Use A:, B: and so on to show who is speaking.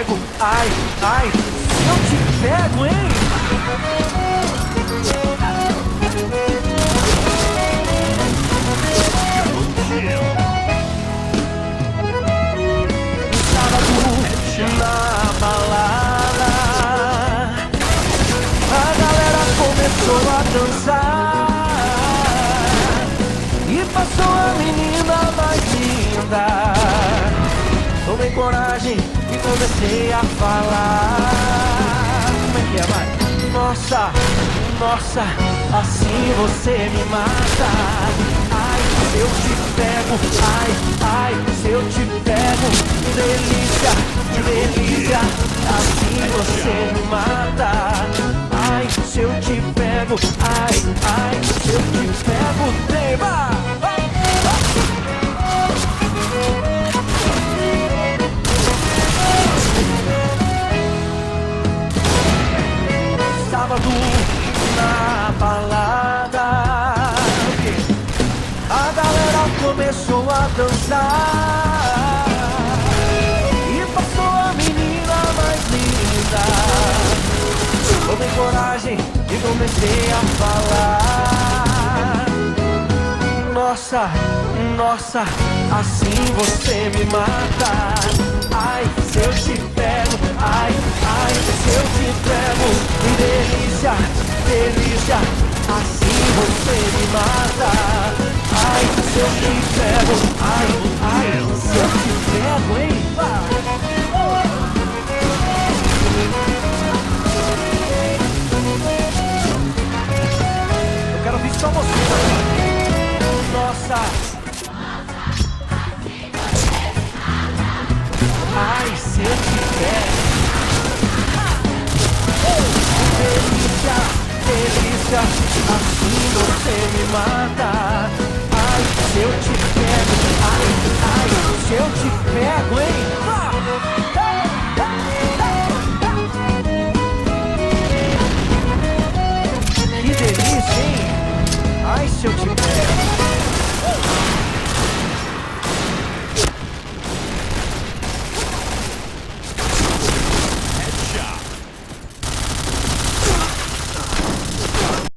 A: pego, ai, ai, se eu te pego, hein? Na balada, a galera começou a dançar e passou a menina mais linda. Tomei coragem e comecei a falar. Como é que é, vai? Nossa, nossa, assim você me mata. Ai, se eu te pego, ai, ai, se eu te pego, que delícia, que delícia, assim você me mata. Ai, se eu te pego, ai, ai, se eu te pego, tema. Sábado na balada, a galera começou a dançar e passou a menina mais linda. Tomei coragem e comecei a falar. Nossa, nossa, assim você me mata. Ai, se eu te pego, ai, ai, se eu te pego, que delícia, delícia, assim você me mata. Ai, se eu te pego, ai, ai, se eu te pego, hein? Eu quero ouvir só você, nossa. Ai, se eu te pego, delícia, delícia, assim você me mata. Ai, se eu te pego, ai, ai, se eu te pego, hein?